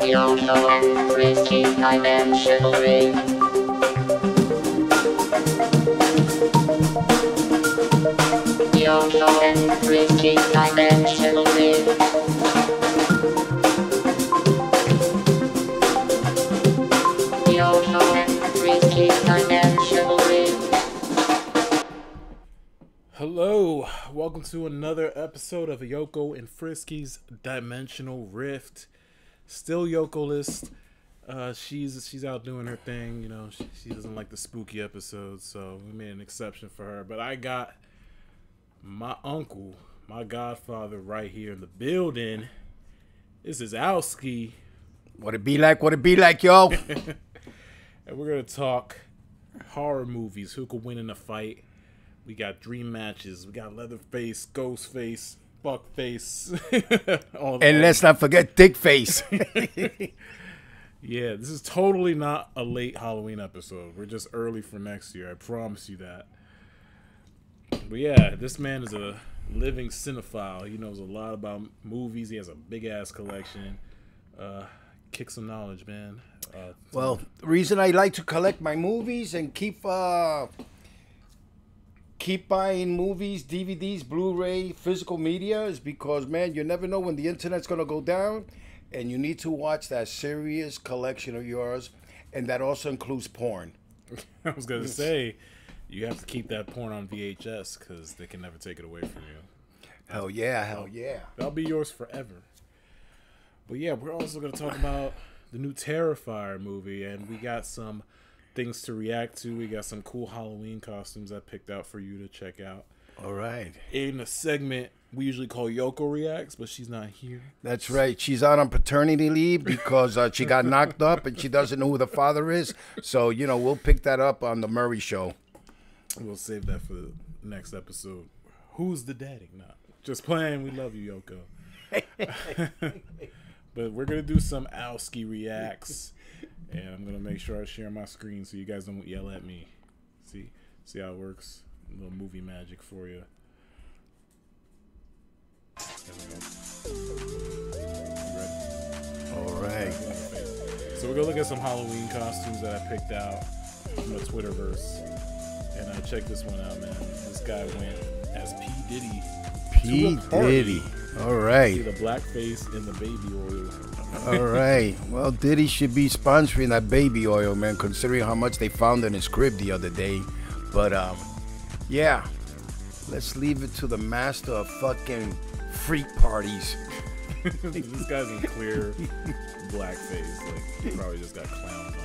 Yoko and Frisky dimensionally. Yoko and Frisky dimensionally. Yoko and Frisky dimensionally. Hello, welcome to another episode of Yoko and Frisky's Dimensional Rift. Still Yoko-less. She's out doing her thing, you know. She doesn't like the spooky episodes, so we made an exception for her. But I got my uncle, my godfather, right here in the building. This is Alski. What it be like, yo? And we're gonna talk horror movies. Who could win in a fight? We got dream matches. We got Leatherface, Ghostface, Fuckface. And let's not forget Dick Face. Yeah, this is totally not a late Halloween episode. We're just early for next year. I promise you that. But yeah, this man is a living cinephile. He knows a lot about movies. He has a big-ass collection. Kick some knowledge, man. Well, the reason I like to collect my movies and keep buying movies, DVDs, Blu-ray, physical media is because, man, you never know when the internet's going to go down, and you need to watch that serious collection of yours, and that also includes porn. I was going to say, you have to keep that porn on VHS because they can never take it away from you. Hell yeah. That'll be yours forever. But yeah, we're also going to talk about the new Terrifier movie, and we got some things to react to. We got some cool Halloween costumes I picked out for you to check out. All right. In a segment we usually call Yoko Reacts, but she's not here. That's right. She's out on paternity leave because she got knocked up and she doesn't know who the father is. So, you know, we'll pick that up on the Murray Show. We'll save that for the next episode. Who's the daddy? No, just playing. We love you, Yoko. But we're going to do some Alski Reacts. And I'm going to make sure I share my screen so you guys don't yell at me. See how it works? A little movie magic for you. There we go. You ready? All right. So we're going to look at some Halloween costumes that I picked out from the Twitterverse. And check this one out, man. This guy went as P. Diddy. P. Diddy. All right. See the blackface and the baby oil. All right. Well, Diddy should be sponsoring that baby oil, man, considering how much they found in his crib the other day. But, yeah. Let's leave it to the master of fucking freak parties. This guy's in clear blackface. Like, he probably just got clowned on.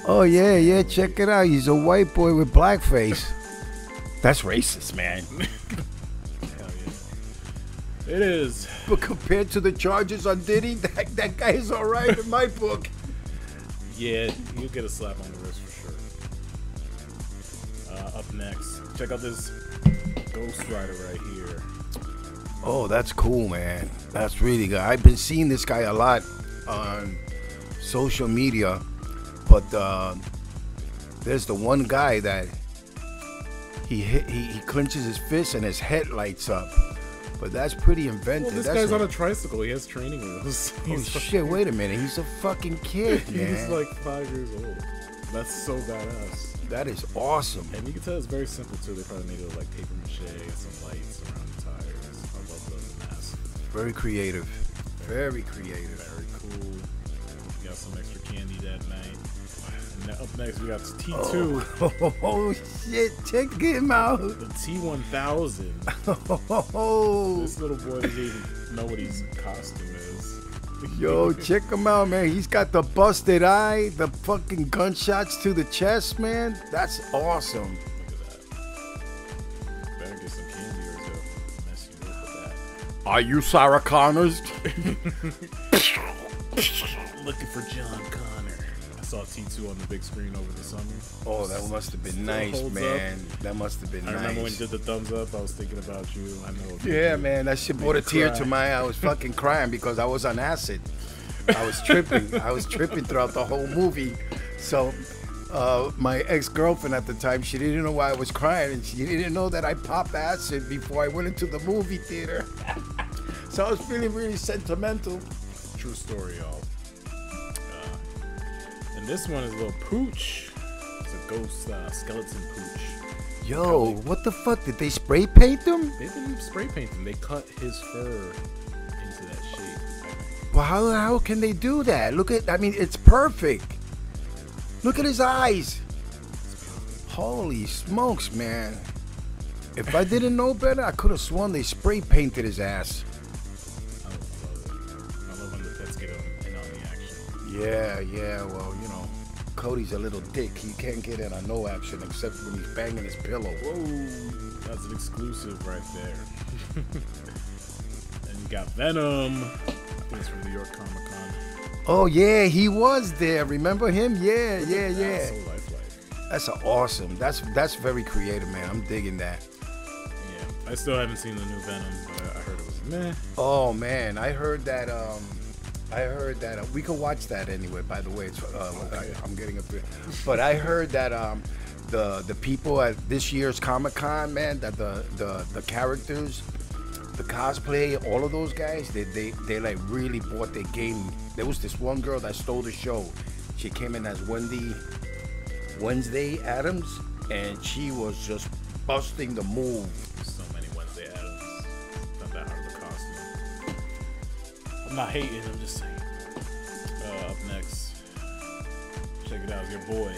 Oh, yeah. Check it out. He's a white boy with blackface. That's racist, man. It is. But compared to the charges on Diddy, that guy is all right in my book. Yeah, you'll get a slap on the wrist for sure. Up next, check out this Ghost Rider right here. Oh, that's cool, man. That's really good. I've been seeing this guy a lot on social media, but there's the one guy that he clenches his fist and his head lights up. But that's pretty inventive. Well, this guy's on a tricycle. He has training wheels. Oh, shit. Wait a minute. He's a fucking kid, man. He's like 5 years old. That's so badass. That is awesome. And you can tell it's very simple, too. They probably made it with, like, paper mache and some lights around the tires. I love those masks. Very creative. Very creative. Very cool. We got some extra candy that night. And then up next, we got T2. Oh, shit. Check him out. The T1000. This little boy doesn't even know what his costume is. Yo, check him out, man. He's got the busted eye, the fucking gunshots to the chest, man. That's awesome. Look at that. Better get some candy or it's gonna mess you up with that. Are you Sarah Connors? Looking for John Connor. I saw T2 on the big screen over the summer. Oh, that must have been nice, man. That must have been nice. I remember when you did the thumbs up, I was thinking about you. I know. Yeah, man, that shit brought a tear to my eye. I was fucking crying because I was on acid. I was tripping. I was tripping throughout the whole movie. So my ex-girlfriend at the time, she didn't know why I was crying, and she didn't know that I popped acid before I went into the movie theater. So I was feeling really sentimental. True story, y'all. And this one is a little pooch. It's a ghost skeleton pooch. Yo, what the fuck? Did they spray paint them? They didn't spray paint him. They cut his fur into that shape. Well, how can they do that? Look at, I mean, it's perfect. Look at his eyes. Holy smokes, man. If I didn't know better, I could have sworn they spray painted his ass. I love it. I love when the pets get in on the action. Yeah, well, you know, Cody's a little dick. He can't get in on no action except when he's banging his pillow. Whoa, that's an exclusive right there. And you got Venom. I think it's from New York Comic Con. Oh, yeah, he was there. Remember him? Yeah. So lifelike. That's awesome. That's very creative, man. I'm digging that. Yeah, I still haven't seen the new Venom, but I heard it was meh. Oh, man, I heard that. We could watch that anyway. By the way, it's, I'm getting up here, but I heard that the people at this year's Comic-Con, man, that the characters, the cosplay, all of those guys, they like really bought their game. There was this one girl that stole the show. She came in as Wednesday Addams, and she was just busting the move. So many Wednesday Addams. Not that hard of a costume. I'm not hating. I'm just saying. Up next, check it out. Your boy,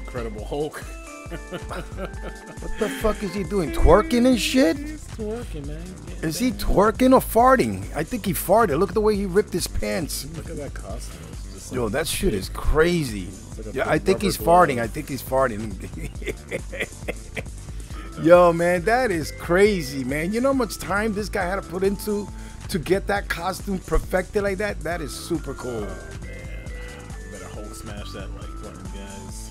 Incredible Hulk. What the fuck is he doing? Twerking and shit? He's twerking, man. Is he twerking or farting? I think he farted. Look at the way he ripped his pants. Look at that costume. It's just like, Yo, that shit is crazy. like Yeah, big I think he's rubber farting. glove. I think he's farting. Yo, man, that is crazy, man. You know how much time this guy had to put into to get that costume perfected like that? That is super cool. Oh man, better Hulk smash that like button, guys.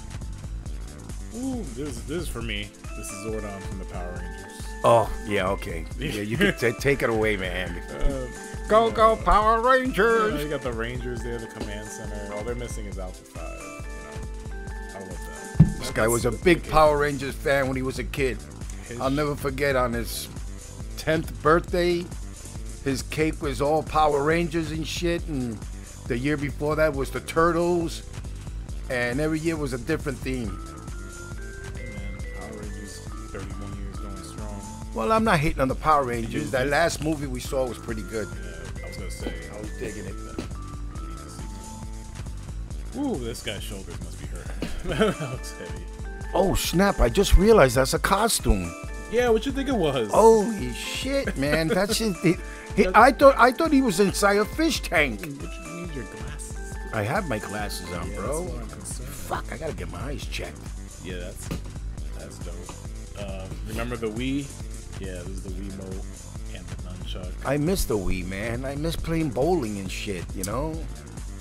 Ooh, this is for me. This is Zordon from the Power Rangers. Oh, yeah, okay. Yeah, you can take it away, man. Go Power Yeah, Rangers! you got the Rangers there, the command center. All they're missing is Alpha 5. You know, I love that. This guy was a big Power Rangers fan when he was a kid. I'll never forget on his 10th birthday, his cake was all Power Rangers and shit, and the year before that was the Turtles, and every year was a different theme. Hey man, Power Rangers, 31 years going strong. Well, I'm not hating on the Power Rangers. That last movie we saw was pretty good. Yeah, I was gonna say, I was digging it. Ooh, this guy's shoulders must be hurt. That looks heavy. Oh, snap. I just realized that's a costume. Yeah, what you think it was? Holy shit, man. That's just... I thought he was inside a fish tank. What you need your glasses? I have my glasses on, Yeah, bro. that's what I'm concerned. Fuck, I gotta get my eyes checked. Yeah, that's dope. Remember the Wii? Yeah, this is the Wiimote and the nunchuck. I miss the Wii, man. I miss playing bowling and shit, you know?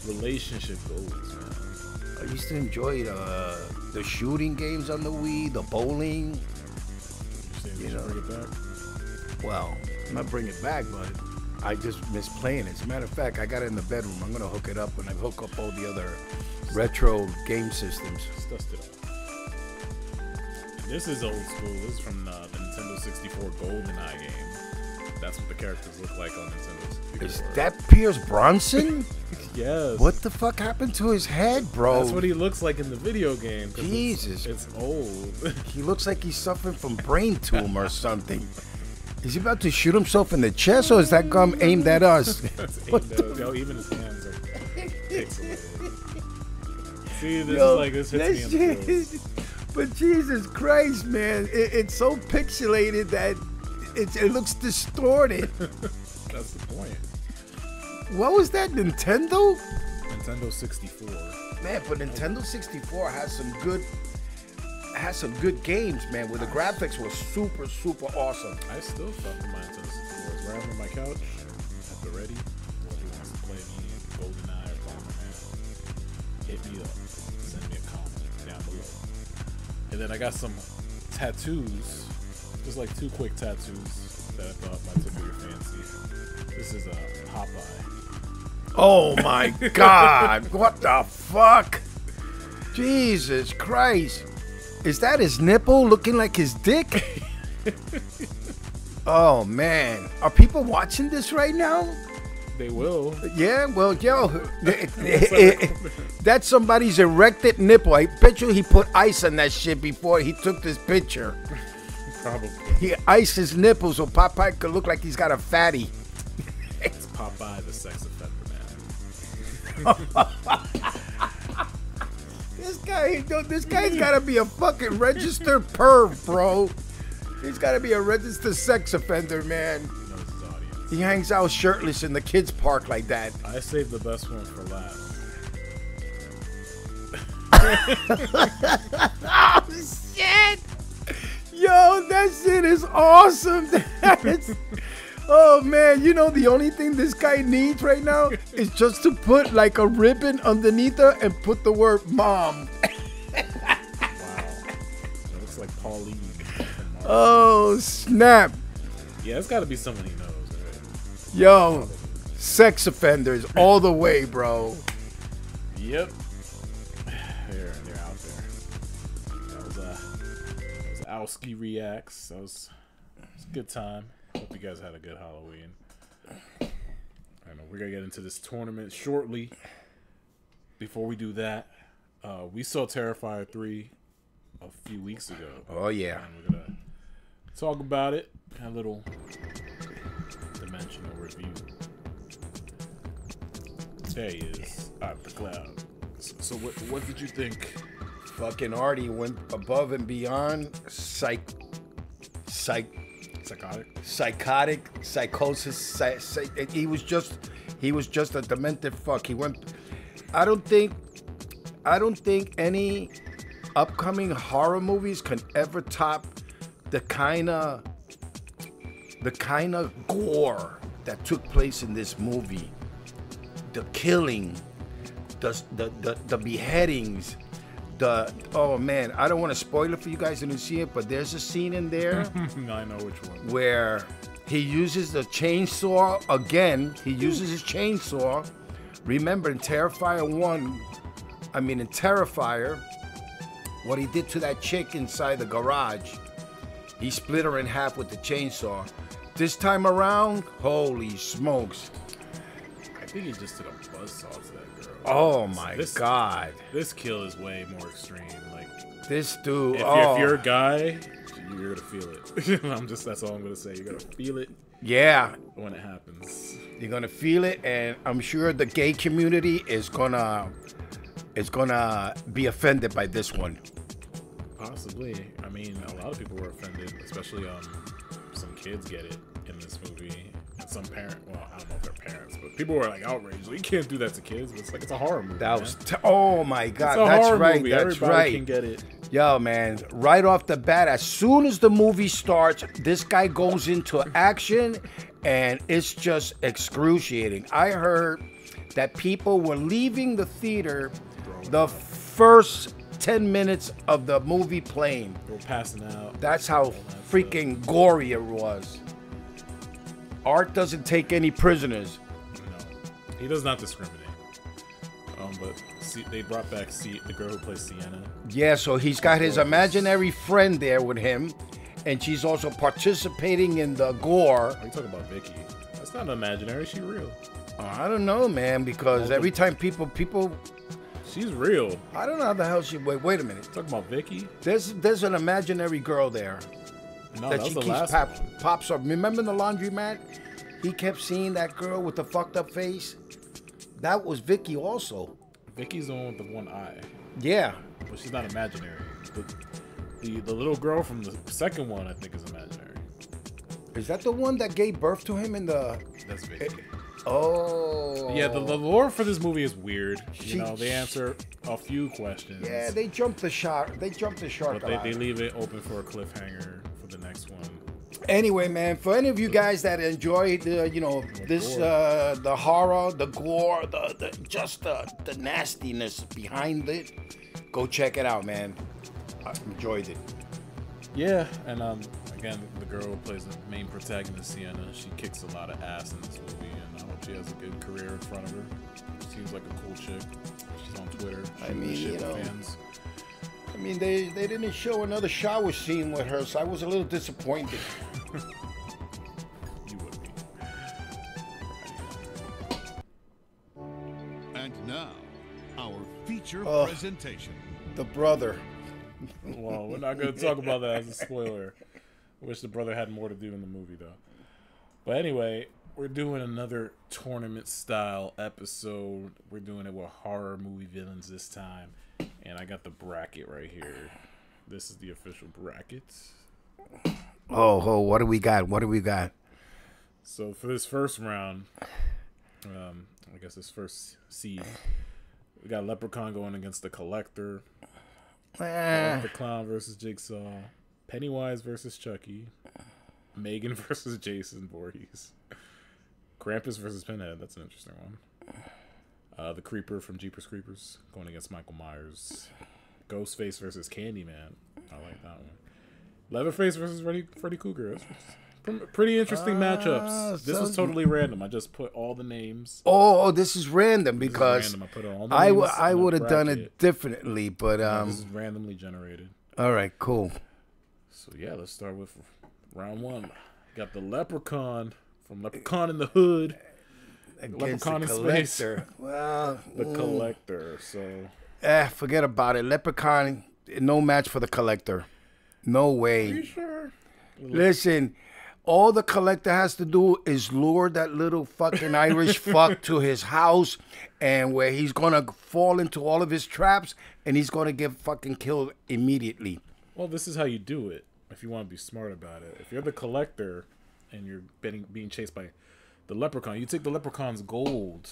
Relationship goals, man. I used to enjoy the shooting games on the Wii, the bowling. You saying we You should know. bring it back? Well, I'm not bringing it back, but I just miss playing it. As a matter of fact, I got it in the bedroom. I'm gonna hook it up when I hook up all the other retro game systems. Just dust it off. This is old school. This is from the Nintendo 64 GoldenEye game. That's what the characters look like on Nintendo 64. Is that Pierce Bronson? Yes. What the fuck happened to his head, bro? That's what he looks like in the video game. 'cause Jesus. It's old. He looks like he's suffering from brain tumor or something. Is he about to shoot himself in the chest, or is that gun aimed at us? Yo, even his hands are pixelated. See, this Yo, is like, this hits me in the feels. But Jesus Christ, man, it's so pixelated that it looks distorted. That's the point. What was that, Nintendo? Nintendo 64. Man, but Nintendo 64 has some good games, man, where the graphics were super, super awesome. I still fuck with my Nintendo 64. It's right on my couch at the ready. Whoever wants to play me GoldenEye or Bomberman, hit me up. Send me a comment down below. And then I got some tattoos. Just like 2 quick tattoos that I thought might tickle your fancy. This is a Popeye. Oh my God, what the fuck? Jesus Christ. Is that his nipple looking like his dick? Oh, man. Are people watching this right now? They will. Yeah, well, yo. That's somebody's erected nipple. I bet you he put ice on that shit before he took this picture. Probably. He iced his nipples so Popeye could look like he's got a fatty. It's Popeye the sex offender, man. This guy's gotta be a fucking registered perv, bro. He's gotta be a registered sex offender, man. He knows his audience. He hangs out shirtless in the kids' park like that. I saved the best one for last. Oh, shit! Yo, that shit is awesome. Oh, man, you know, the only thing this guy needs right now is just to put like a ribbon underneath her and put the word mom. Wow. It looks like Pauline. Oh, snap. Yeah, it's got to be someone he knows, right? Yo, sex offenders all the way, bro. Yep. They're out there. That was Alski reacts. That was a good time. Hope you guys had a good Halloween. I know we're gonna get into this tournament shortly. Before we do that, we saw Terrifier 3 a few weeks ago. Oh yeah. And we're gonna talk about it. A little dimensional review. There he is, out the cloud. So what did you think? Fucking Artie went above and beyond psychotic psychosis. He was just a demented fuck. He went. I don't think any upcoming horror movies can ever top the kind of gore that took place in this movie. The killing, the beheadings. Oh man, I don't want to spoil it for you guys who didn't see it, but there's a scene in there I know which one. where he uses the chainsaw again. He uses his chainsaw. Remember in Terrifier, what he did to that chick inside the garage, he split her in half with the chainsaw. This time around, holy smokes. I think he just did a buzzsaw to that girl. Oh my God. This kill is way more extreme. Like This dude. if you're a guy, you're gonna feel it. That's all I'm gonna say. You're gonna feel it. Yeah. When it happens. You're gonna feel it, and I'm sure the gay community is gonna be offended by this one. Possibly. I mean, a lot of people were offended, especially some kids get it in this movie. And some parent, well, I don't know if they're parents, but people were like outraged. Like, you can't do that to kids. But it's like, it's a horror movie. That was oh my God, it's a that's horror right. Movie. That's Everybody right. can get it. Yo, man, right off the bat, as soon as the movie starts, this guy goes into action, and it's just excruciating. I heard that people were leaving the theater the first 10 minutes of the movie playing. They were passing out. That's how freaking gory it was. Art doesn't take any prisoners. No, he does not discriminate. But they brought back the girl who plays Sienna. Yeah, so he's got his imaginary friend there with him, and she's also participating in the gore. Are you talking about Vicky? That's not imaginary. She's real. I don't know, man, because every time people, she's real. I don't know how the hell she. Wait a minute. Talking about Vicky? There's an imaginary girl there. No, that was she the keeps last one. pops up. Remember in the laundromat? He kept seeing that girl with the fucked up face. That was Vicky also. Vicky's the one with the one eye. Yeah. But she's not imaginary. The little girl from the second one, I think, is imaginary. Is that the one that gave birth to him in the... That's Vicky. Oh. Yeah, the lore for this movie is weird. They answer a few questions. Yeah, they jumped the shark. They jumped the shark. But they leave it open for a cliffhanger for the next one. Anyway, man, for any of you guys that enjoyed, the horror, the gore, the nastiness behind it, go check it out, man. I enjoyed it. Yeah, and Again, the girl who plays the main protagonist, Sienna, she kicks a lot of ass in this movie, and I hope she has a good career in front of her. Seems like a cool chick. She's on Twitter. I mean, shit with fans. I mean, they didn't show another shower scene with her, so I was a little disappointed. You would be. And now, our feature Oh. presentation. The brother. Well, we're not going to talk about that as a spoiler. I wish the brother had more to do in the movie, though. But anyway, we're doing another tournament-style episode. We're doing it with horror movie villains this time. And I got the bracket right here. This is the official bracket. Oh, what do we got? What do we got? So for this first round, I guess this first seed, we got Leprechaun going against the Collector. The Clown versus Jigsaw, Pennywise versus Chucky, Megan versus Jason Voorhees, Krampus versus Pinhead. That's an interesting one. The Creeper from Jeepers Creepers going against Michael Myers, Ghostface versus Candyman. I like that one. Leatherface versus Freddy Krueger. Pretty interesting matchups. This was totally random. I just put all the names. Oh, this is random because This is random. I put all the names I in a would have done bracket. it differently, but This is randomly generated. all right, cool. So yeah, let's start with round one. Got the Leprechaun from Leprechaun in the Hood. Against Leprechaun the in Space. Collector. Well, The Collector. So forget about it. Leprechaun, no match for the Collector. No way. you sure? Listen, all the Collector has to do is lure that little fucking Irish fuck to his house, and where he's gonna fall into all of his traps, and he's gonna get fucking killed immediately. Well, this is how you do it. If you want to be smart about it, if you're the Collector and you're being chased by the Leprechaun, you take the Leprechaun's gold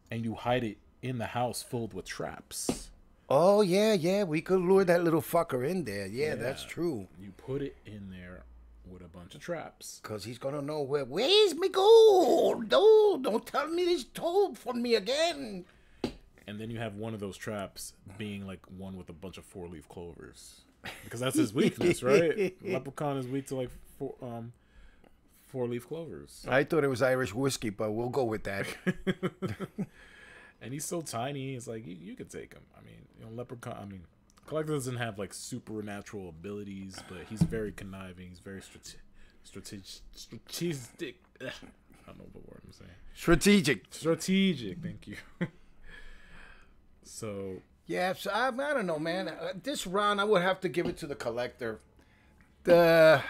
and you hide it in the house filled with traps. Oh yeah, we could lure that little fucker in there. Yeah, that's true. You put it in there with a bunch of traps. Cause he's gonna know where's my gold? No, don't tell me this told from me again. And then you have one of those traps being like one with a bunch of 4-leaf clovers. Because that's his weakness, right? Leprechaun is weak to like 4-leaf clovers. I thought it was Irish whiskey, but we'll go with that. And he's so tiny, it's like you could take him. I mean, Leprechaun, Collector doesn't have like supernatural abilities, but he's very conniving. He's very strategic. I don't know what word I'm saying. Strategic, thank you. So Yeah, so I don't know, man. This round, I would have to give it to the Collector. The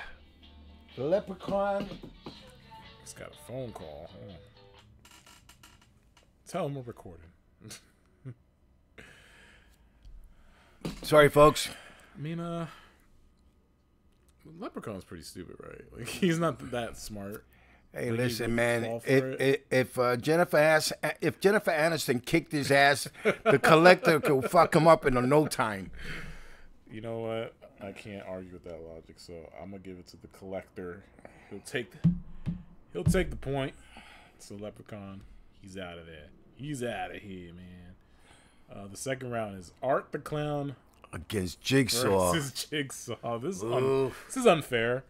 Leprechaun. he's got a phone call. Hold on. Tell him we're recording. Sorry, folks. I mean, Leprechaun's pretty stupid, right? Like, he's not that smart. Hey, Like, listen, he would man. fall for If Jennifer Aniston kicked his ass, the Collector could fuck him up in no time. You know what? I can't argue with that logic, so I'm gonna give it to the Collector. He'll take the point. So Leprechaun, he's out of there. He's out of here, man. The second round is Art the Clown Against Jigsaw. versus Jigsaw. This Oof. is unfair.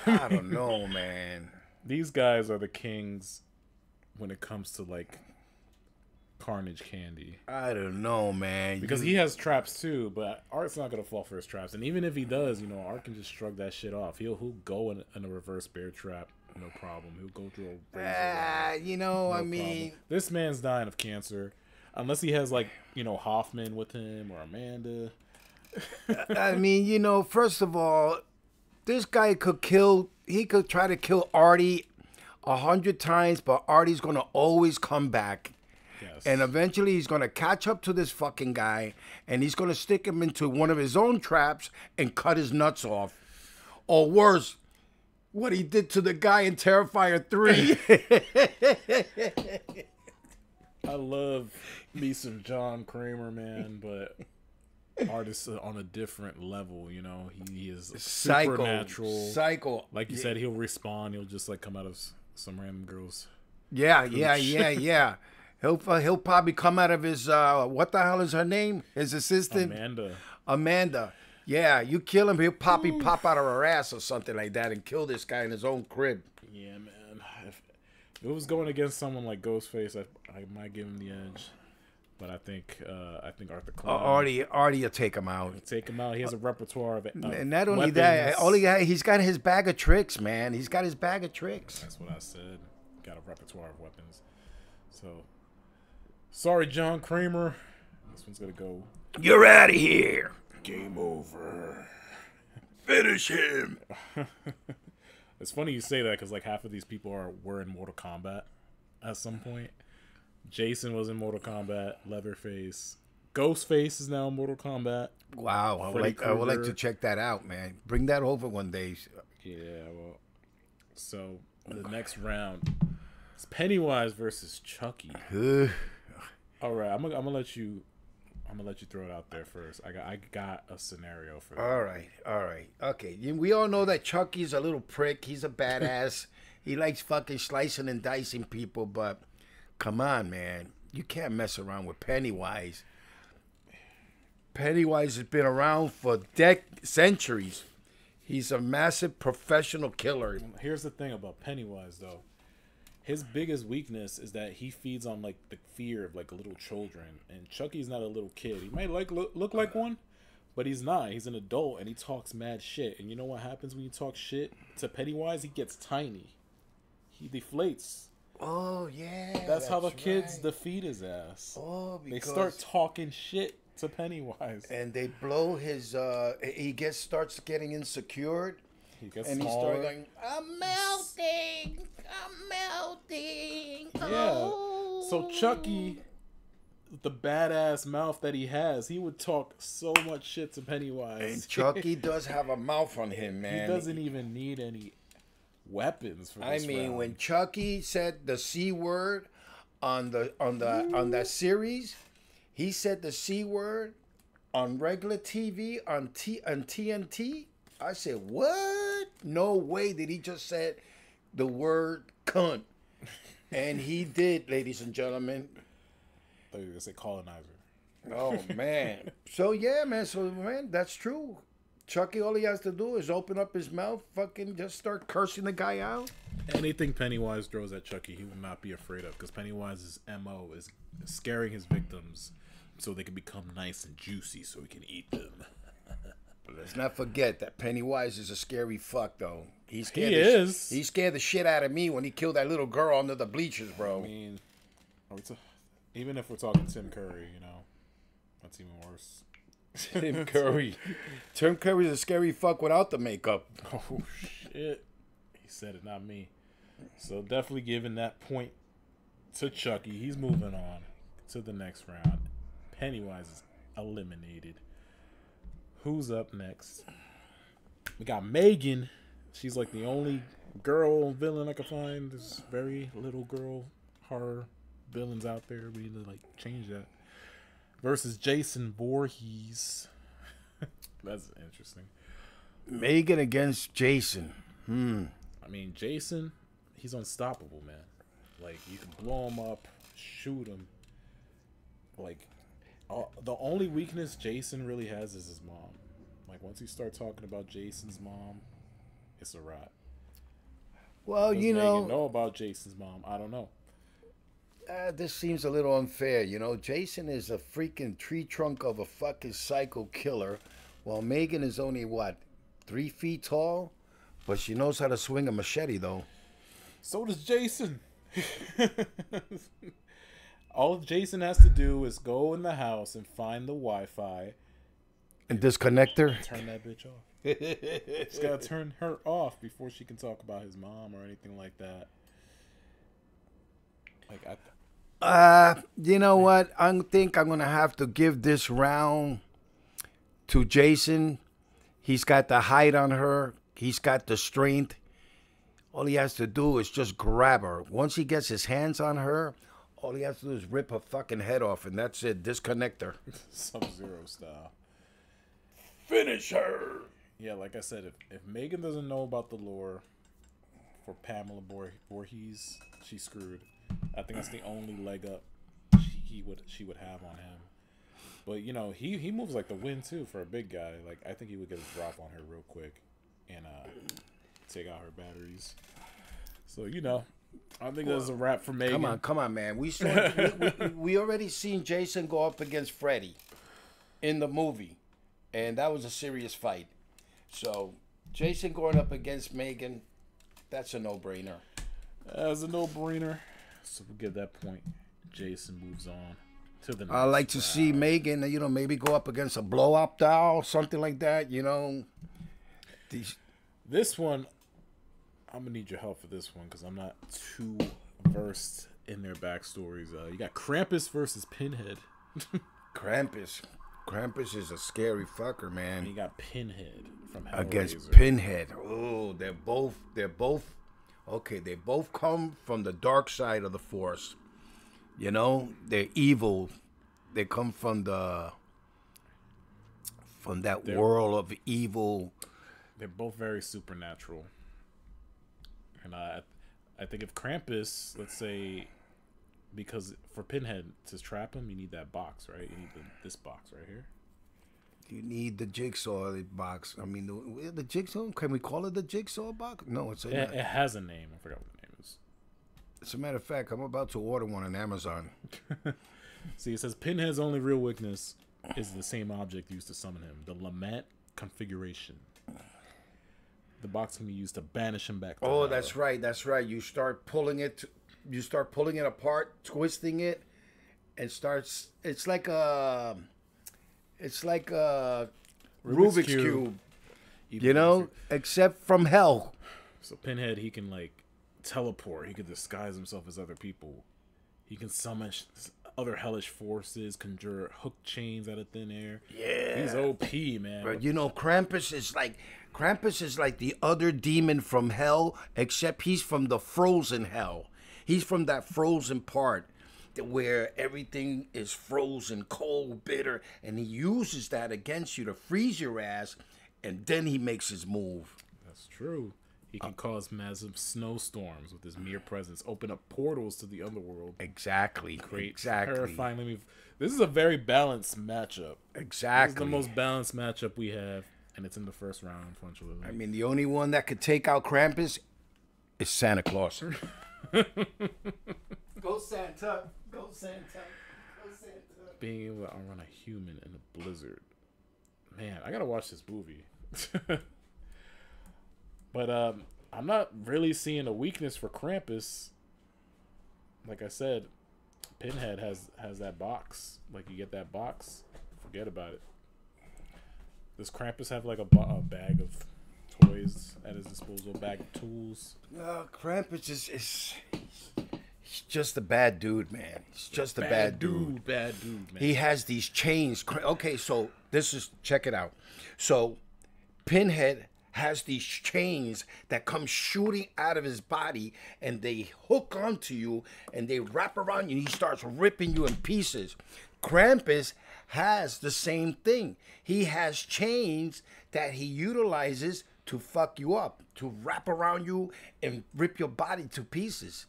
I don't know, man. These guys are the kings when it comes to like carnage candy. I don't know, man. Because he has traps too, but Art's not gonna fall for his traps. And even if he does, Art can just shrug that shit off. He'll go in a reverse bear trap, no problem. He'll go through a razor. I problem. mean, This man's dying of cancer, unless he has like Hoffman with him or Amanda. first of all, this guy could try to kill Artie 100 times, but Artie's gonna always come back. Yes. And eventually he's going to catch up to this fucking guy, and he's going to stick him into one of his own traps and cut his nuts off. Or worse, what he did to the guy in Terrifier 3. I love me some John Kramer, man, but Art is on a different level. He is supernatural. Psycho. Like you said, he'll respawn. He'll just like come out of some random girl's. Yeah. He'll probably come out of his, what the hell is her name? His assistant? Amanda. Amanda. Yeah, you kill him, he'll pop out of her ass or something like that and kill this guy in his own crib. Yeah, man. If it was going against someone like Ghostface, I might give him the edge. But I think Arthur Clown. Artie will take him out. Take him out. He has a repertoire of And not only weapons. that, he's got his bag of tricks, man. He's got his bag of tricks. That's what I said. Got a repertoire of weapons. So, sorry, John Kramer. This one's gonna go. You're out of here. Game over. Finish him. It's funny you say that because like half of these people were in Mortal Kombat at some point. Jason was in Mortal Kombat. Leatherface, Ghostface is now in Mortal Kombat. Wow, I would like to check that out, man. Bring that over one day. Yeah, well, so the next round is Pennywise versus Chucky. All right, I'm gonna let you throw it out there first. I got a scenario for that. All right. Okay, we all know that Chucky's a little prick. He's a badass. He likes fucking slicing and dicing people, but come on, man. You can't mess around with Pennywise. Pennywise has been around for centuries. He's a massive professional killer. Here's the thing about Pennywise, though. His biggest weakness is that he feeds on like the fear of like little children, and Chucky's not a little kid. He might look like one, but he's not. He's an adult, and he talks mad shit. And you know what happens when you talk shit to Pennywise? He gets tiny. He deflates. Oh yeah, that's how the kids defeat his ass. Oh, they start talking shit to Pennywise, and they blow his. He starts getting insecure. He gets and smaller. He starts going, I'm melting. Yeah. Oh. So Chucky, the badass mouth that he has, he would talk so much shit to Pennywise. And Chucky does have a mouth on him, man. He doesn't even need any weapons for this round. When Chucky said the C word on that series, he said the C word on regular TV on TNT. I said, what? No way did he just said the word cunt. And he did, ladies and gentlemen. I thought you were going to say colonizer. Oh, man. So, yeah, man. So, man, that's true. Chucky, all he has to do is open up his mouth, fucking just start cursing the guy out. Anything Pennywise throws at Chucky, he will not be afraid of, because Pennywise's MO is scaring his victims so they can become nice and juicy so he can eat them. Let's not forget that Pennywise is a scary fuck, though. He scared the shit out of me when he killed that little girl under the bleachers, bro. I mean, even if we're talking Tim Curry, you know, that's even worse. Tim Curry. Tim Curry's a scary fuck without the makeup. Oh, shit. He said it, not me. So definitely giving that point to Chucky. He's moving on to the next round. Pennywise is eliminated. Who's up next? We got Megan. She's like the only girl villain I could find. There's very little girl horror villains out there. We need to like change that. Versus Jason Voorhees. That's interesting. Megan against Jason. I mean, Jason, he's unstoppable, man. Like, you can blow him up, shoot him. Like, the only weakness Jason really has is his mom. Like, once you start talking about Jason's mom, it's a wrap. Well, Does you Megan know about Jason's mom? I don't know. This seems a little unfair. You know, Jason is a freaking tree trunk of a fucking psycho killer, while Megan is only, 3 feet tall? But she knows how to swing a machete, though. So does Jason. All Jason has to do is go in the house and find the Wi-Fi. And disconnect her? Turn that bitch off. He's got to turn her off before she can talk about his mom or anything like that. You know what? I think I'm going to have to give this round to Jason. He's got the height on her. He's got the strength. All he has to do is just grab her. Once he gets his hands on her, all he has to do is rip her fucking head off, and that's it. Disconnect her. Sub-Zero style. Finish her. Yeah, like I said, if Megan doesn't know about the lore for Pamela Voorhees, she's screwed. I think that's the only leg up she would have on him. But you know, he moves like the wind too for a big guy. Like I think he would get a drop on her real quick and take out her batteries. So you know, I think that's a wrap for Megan. Come on, man. We already seen Jason go up against Freddy in the movie, and that was a serious fight. So Jason going up against Megan, that's a no-brainer. As a no-brainer. So we'll give that point. Jason moves on to the next I like to see Megan, you know, maybe go up against a blow-up doll, something like that, you know. This one, I'm going to need your help for this one because I'm not too versed in their backstories. You got Krampus versus Pinhead. Krampus is a scary fucker, man. And you got Pinhead from Hellraiser. Against Pinhead. Oh, they're both okay, they both come from the dark side of the force. You know, they're evil. They come from that world of evil. They're both very supernatural. And I think if Krampus, let's say, because for Pinhead to trap him, you need that box, right? You need this box right here. You need the jigsaw box. I mean, the jigsaw. Can we call it the jigsaw box? No, it has a name. I forgot what the name is. As a matter of fact, I'm about to order one on Amazon. See, it says Pinhead's only real weakness is the same object used to summon him, the lament configuration. The box can be used to banish him back to hell. That's right. You start pulling it apart, twisting it, and starts. It's like a Rubik's Cube. You know, except from hell. So Pinhead, he can like teleport. He can disguise himself as other people. He can summon other hellish forces, conjure hook chains out of thin air. Yeah, he's OP, man. But you know, Krampus is like the other demon from hell, except he's from the frozen hell. He's from that frozen part where everything is frozen, cold, bitter, and he uses that against you to freeze your ass, and then he makes his move. That's true. He can cause massive snowstorms with his mere presence, open up portals to the underworld. Exactly. Terrifying. This is a very balanced matchup. Exactly. This is the most balanced matchup we have, and it's in the first round, unfortunately. I mean, the only one that could take out Krampus is Santa Claus. Go Santa. Go Santa. Go Santa. Being able to outrun a human in a blizzard. Man, I gotta watch this movie. But I'm not really seeing a weakness for Krampus. Like I said, Pinhead has that box. Like, you get that box, forget about it. Does Krampus have like a bag of toys at his disposal, bag of tools? Krampus is he's just a bad dude, man. He's just a bad dude. Bad dude, man. He has these chains. Okay, so check it out. So Pinhead has these chains that come shooting out of his body, and they hook onto you, and they wrap around you, and he starts ripping you in pieces. Krampus has the same thing. He has chains that he utilizes to fuck you up, to wrap around you and rip your body to pieces.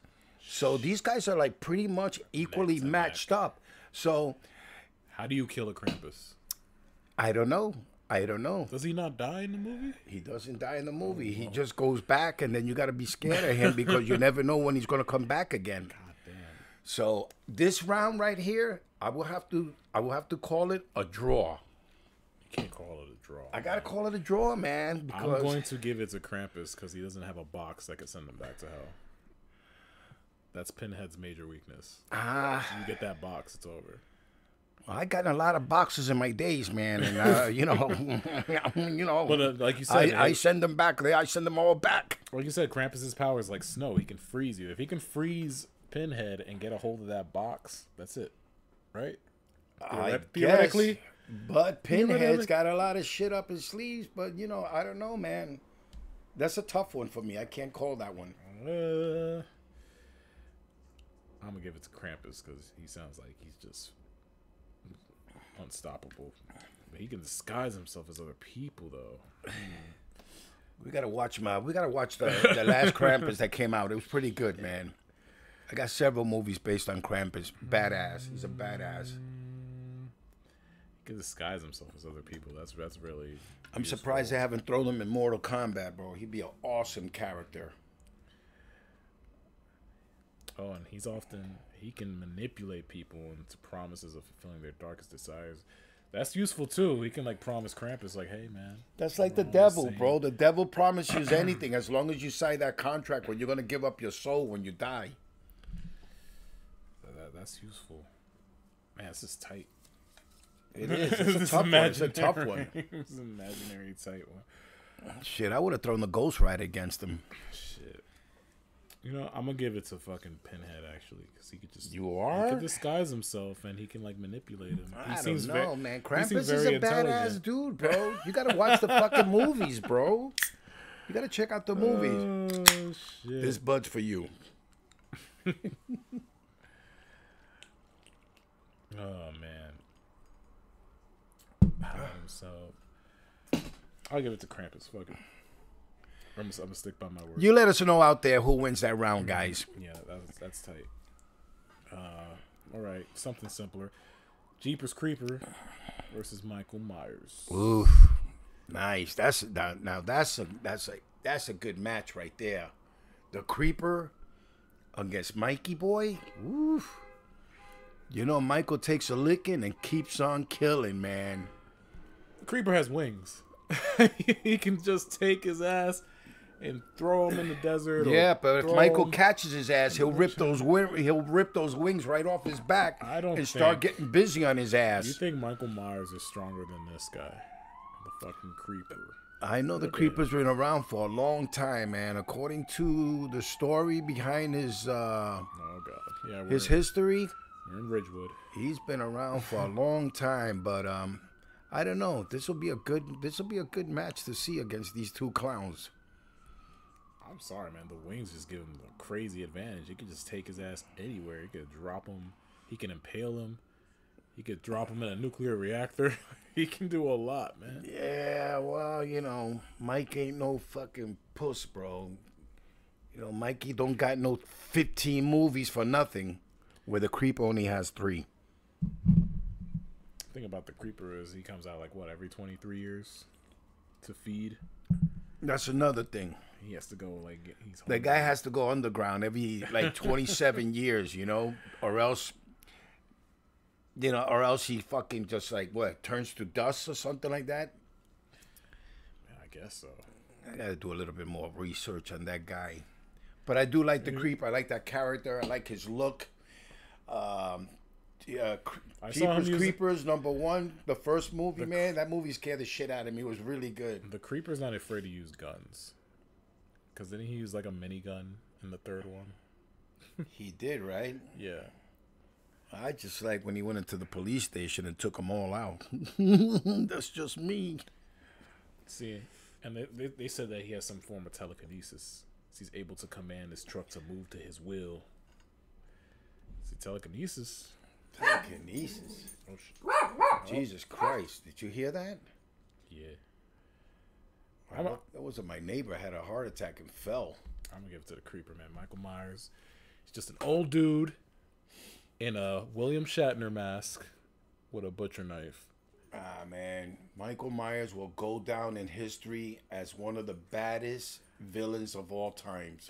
So these guys are like pretty much equally matched up. So how do you kill a Krampus? I don't know. Does he not die in the movie? He doesn't die in the movie. He just goes back, and then you got to be scared of him because you never know when he's going to come back again. God damn. So this round right here, I will have to call it a draw. You can't call it a draw. I got to call it a draw, man. Because I'm going to give it to Krampus because he doesn't have a box that could send him back to hell. That's Pinhead's major weakness. You get that box, it's over. I got a lot of boxes in my days, man, and you know. But like you said, I send them back. I send them all back. Like you said, Krampus's power is like snow. He can freeze you. If he can freeze Pinhead and get a hold of that box, that's it, right? Theoretically, but Pinhead's got a lot of shit up his sleeves. But you know, I don't know, man. That's a tough one for me. I can't call that one. I'm gonna give it to Krampus because he sounds like he's just unstoppable. But he can disguise himself as other people, though. We gotta watch the last Krampus that came out. It was pretty good, man. I got several movies based on Krampus. Badass. He's a badass. can disguise himself as other people. That's really. I'm useful. surprised they haven't thrown him in Mortal Kombat, bro. He'd be an awesome character. Oh, and he can manipulate people into promises of fulfilling their darkest desires. That's useful too. He can like promise Krampus, like, "Hey, man." That's like the I'm devil, saying. bro. The devil promises anything as long as you sign that contract where you're gonna give up your soul when you die. That's useful. Man, this is tight. It is. It's a tough one. It's a tough one. It's an imaginary tight one. Shit, I would have thrown the Ghost Rider against him. Shit. You know, I'm gonna give it to fucking Pinhead actually, because he could just You he are? could disguise himself and he can like manipulate him. I don't know, man. he Krampus seems is very a badass intelligent. dude, bro. You gotta watch the fucking movies, bro. You gotta check out the movies. Oh shit! This bud's for you. Oh man. So I'll give it to Krampus. Fuck it. I'm gonna stick by my word. You let us know out there who wins that round, guys. Yeah, that's tight. All right, something simpler. Jeepers Creeper versus Michael Myers. Oof, nice. That's a good match right there. The Creeper against Mikey Boy. Oof. You know, Michael takes a licking and keeps on killing, man. Creeper has wings. He can just take his ass and throw him in the desert. Yeah, or but if throw Michael him- catches his ass, he'll rip those wings right off his back I don't and start think- getting busy on his You ass. think Michael Myers is stronger than this guy? The fucking Creeper. I know the Creeper's been around for a long time, man. According to the story behind his Oh god. Yeah, his history, we're in Ridgewood. he's been around for a long time. But I don't know. This will be a good match to see against these two clowns. I'm sorry, man. The wings just give him a crazy advantage. He could just take his ass anywhere. He could drop him. He can impale him. He could drop him in a nuclear reactor. He can do a lot, man. Yeah, well, you know, Mike ain't no fucking puss, bro. You know, Mikey don't got no 15 movies for nothing, where the Creeper only has 3. The thing about the Creeper is he comes out like what, every 23 years to feed. That's another thing. He has to go like he's The guy has to go underground every like 27 years, you know, or else he fucking just like what, turns to dust or something like that. Yeah, I guess so. I gotta do a little bit more research on that guy. But I do like the Creeper. I like that character. I like his look. saw him Jeepers use- Creepers #1, the first movie, man. That movie scared the shit out of me. It was really good. The Creeper's not afraid to use guns. Cause didn't he use like a minigun in the third one? He did, right? Yeah. I just like when he went into the police station and took them all out. That's just me. See, and they said that he has some form of telekinesis. He's able to command his truck to move to his will. See, telekinesis. Telekinesis. Oh, shit. Jesus Christ. Did you hear that? Yeah. That wasn't my neighbor. Had a heart attack and fell. I'm gonna give it to the Creeper, man. Michael Myers. He's just an old dude in a William Shatner mask with a butcher knife. Ah, man. Michael Myers will go down in history as one of the baddest villains of all times.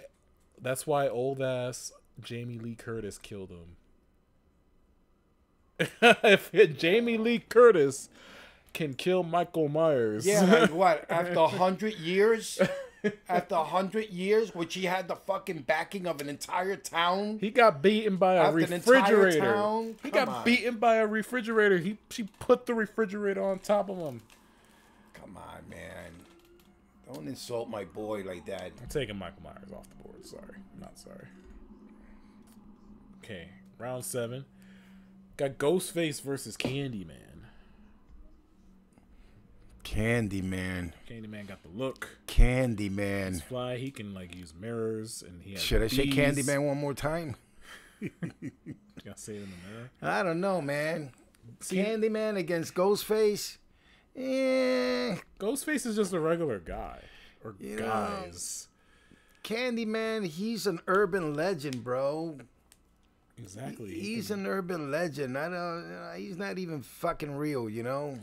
That's why old ass Jamie Lee Curtis killed him. If Jamie Lee Curtis can kill Michael Myers. Yeah, like what? After 100 years? After 100 years, which he had the fucking backing of an entire town? He got beaten by a After an entire refrigerator. town? He Come got on. beaten by a refrigerator. She put the refrigerator on top of him. Come on, man. Don't insult my boy like that. I'm taking Michael Myers off the board. Sorry. Not sorry. Okay. Round 7. Got Ghostface versus Candyman. Candyman. Candyman got the look. Candyman. He's fly. He can like use mirrors and he has Should I say bees. Candyman one more time? You gotta say it in the mirror. I don't know, man. See- Candyman against Ghostface? Ghostface is just a regular guy. Or You know, guys. Candyman, he's an urban legend, bro. Exactly. He's an urban legend. He's not even fucking real, you know?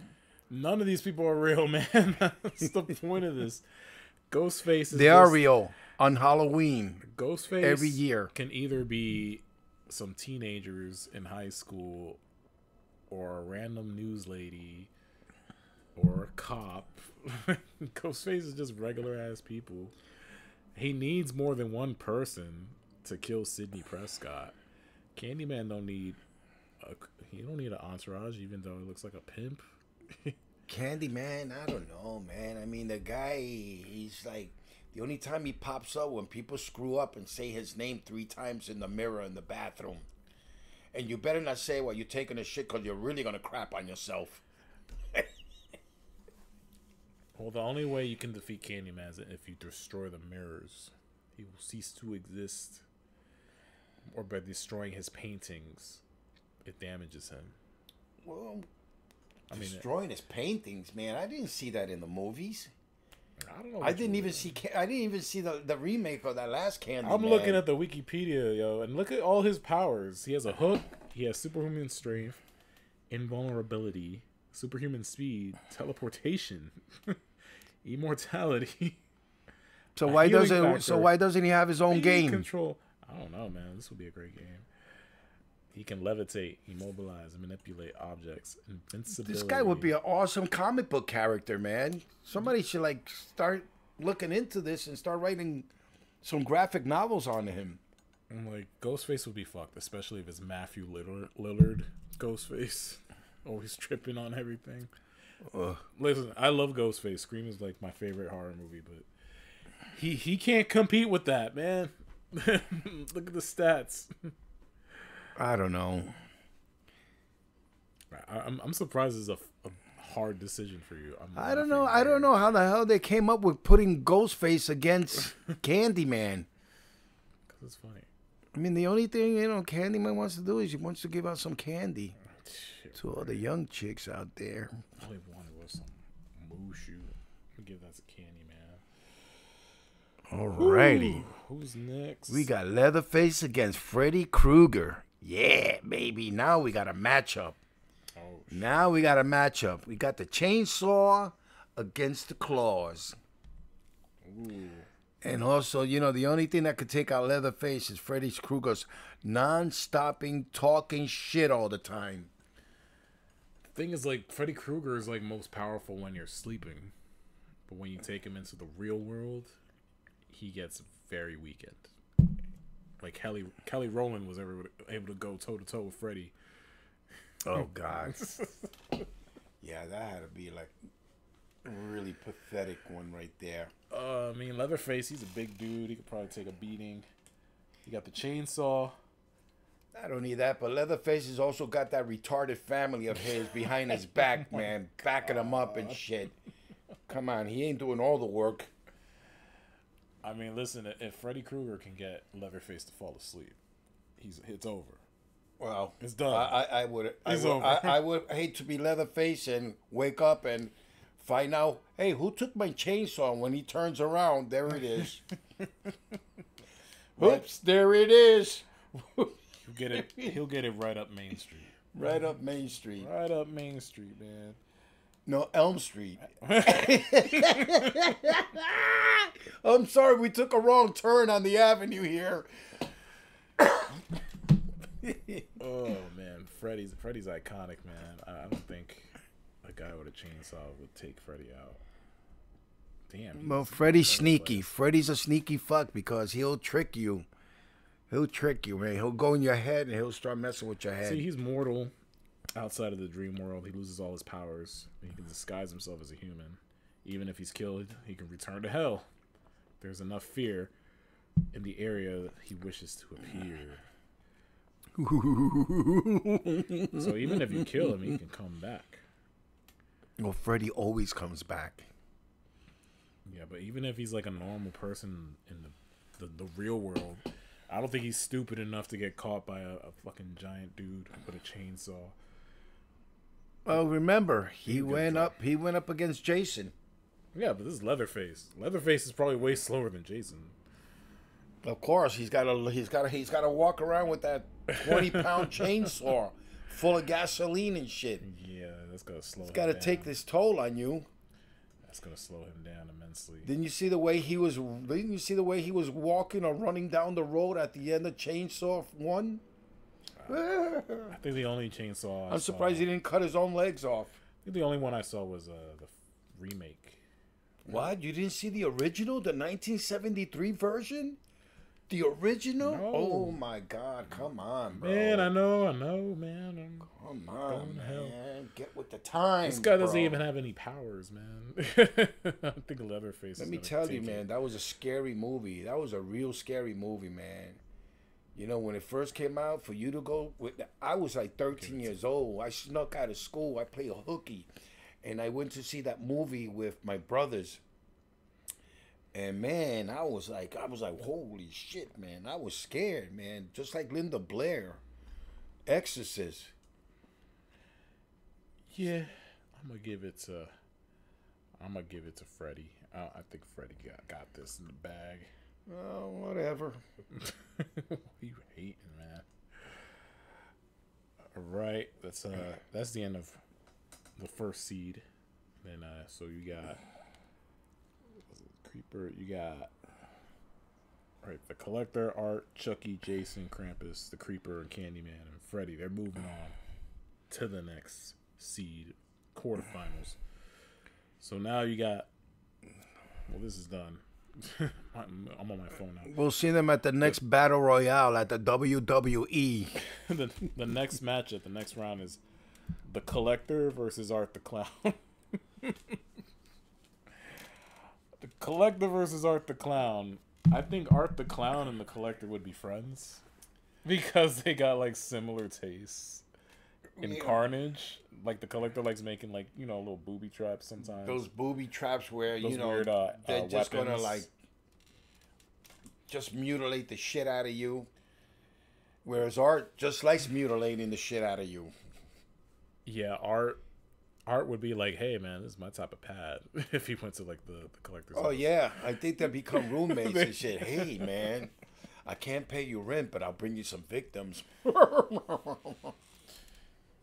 None of these people are real, man. That's the point of this. Ghostface is They are real on Halloween. Ghostface every year. Can either be some teenagers in high school or a random news lady or a cop. Ghostface is just regular ass people. He needs more than one person to kill Sidney Prescott. Candyman don't need an entourage, even though he looks like a pimp. Candyman, I don't know, man. I mean, the guy, he's like, the only time he pops up when people screw up and say his name 3 times in the mirror in the bathroom. And you better not say, well, you're taking a shit because you're really going to crap on yourself. Well, the only way you can defeat Candyman is if you destroy the mirrors. He will cease to exist. Or by destroying his paintings, it damages him. Well, destroying his paintings, man. I didn't see that in the movies. I don't know. I didn't even see the remake of that last Candyman. I'm looking at the Wikipedia, yo, and look at all his powers. He has a hook. He has superhuman strength, invulnerability, superhuman speed, teleportation, immortality. So why doesn't he have his own game? Control. I don't know, man. This would be a great game. He can levitate, immobilize, and manipulate objects. Invincibility. This guy would be an awesome comic book character, man. Somebody should like start looking into this and start writing some graphic novels on him. And like Ghostface would be fucked, especially if it's Matthew Lillard Ghostface, always tripping on everything. Listen, I love Ghostface. Scream is like my favorite horror movie, but he can't compete with that, man. Look at the stats. I don't know. I'm surprised it's a hard decision for you. I don't know. I don't know how the hell they came up with putting Ghostface against Candyman. Because it's funny. I mean, the only thing, Candyman wants to do is he wants to give out some candy to all the young chicks out there. All he wanted was some Mushu. Give that to Candyman. Alrighty. Ooh, who's next? We got Leatherface against Freddy Krueger. Yeah, baby. Now we got a matchup. Now we got a matchup. We got the chainsaw against the claws. Ooh. And also, the only thing that could take out Leatherface is Freddy Krueger's non-stopping talking shit all the time. The thing is, like, Freddy Krueger is, like, most powerful when you're sleeping. But when you take him into the real world, he gets very weakened. Like, Kelly Rowland was ever able to go toe-to-toe with Freddy. Oh, God. Yeah, that had to be, like, a really pathetic one right there. I mean, Leatherface, he's a big dude. He could probably take a beating. He got the chainsaw. I don't need that, but Leatherface has also got that retarded family of his behind his back, man. Backing him up and shit. Come on, he ain't doing all the work. I mean, listen, if Freddy Krueger can get Leatherface to fall asleep, it's over. Well, it's done. I would hate to be Leatherface and wake up and find out, hey, who took my chainsaw? When he turns around, there it is. Oops, there it is. He'll get it right up Main Street. Right up Main Street. Right up Main Street, man. No, Elm Street. I'm sorry, we took a wrong turn on the avenue here. Oh man, Freddy's iconic, man. I don't think a guy with a chainsaw would take Freddy out. Damn. Well, Freddy's sneaky. Freddy's a sneaky fuck because he'll trick you. He'll trick you, man. He'll go in your head and he'll start messing with your head. See, he's mortal outside of the dream world. He loses all his powers. He can disguise himself as a human. Even if he's killed, he can return to hell. There's enough fear in the area that he wishes to appear. So even if you kill him, he can come back. Well, Freddy always comes back. Yeah, but even if he's like a normal person in the real world, I don't think he's stupid enough to get caught by a fucking giant dude with a chainsaw. Well, remember, he went up against Jason. Yeah, but this is Leatherface. Leatherface is probably way slower than Jason. Of course, he's got to walk around with that 20-pound chainsaw full of gasoline and shit. Yeah, that's gonna slow. It's him got to down. take this toll on you. That's gonna slow him down immensely. Didn't you see the way he was? Didn't you see the way he was walking or running down the road at the end of Chainsaw 1? I think the only chainsaw. I'm surprised he didn't cut his own legs off. I think the only one I saw was the remake. What? You didn't see the original, the 1973 version? The original? No. Oh my God! Come on, bro. Man, I know, man. Come Going on, to hell. man. Get with the times. This guy doesn't bro. even have any powers, man. I think Leatherface. Let me tell you, man, that was a scary movie. That was a real scary movie, man. You know, when it first came out, for you to go with, I was like 13 years old. I snuck out of school. I played hooky, and I went to see that movie with my brothers. And man, I was like, holy shit, man. I was scared, man. Just like Linda Blair, Exorcist. Yeah, I'm gonna give it to Freddy. I think Freddy got this in the bag. Oh, whatever. What are you hating, man? All right, that's the end of the first seed. Then so you got Creeper. You got the Collector, Art, Chucky, Jason, Krampus, the Creeper, and Candyman, and Freddy. They're moving on to the next seed quarterfinals. So now you got. Well, this is done. I'm on my phone now. We'll see them at the next Battle Royale at the WWE. the next matchup, the next round is the Collector versus Art the Clown. The Collector versus Art the Clown. I think Art the Clown and the Collector would be friends because they got like similar tastes in carnage. Like the Collector likes making like little booby traps sometimes. Those booby traps where Those weird, they're just weapons. gonna like just mutilate the shit out of you. Whereas Art just likes mutilating the shit out of you. Yeah, Art would be like, hey man, this is my type of pad. If he went to like the Collector's Oh house. yeah, I think they become roommates and shit. Hey man, I can't pay you rent, but I'll bring you some victims.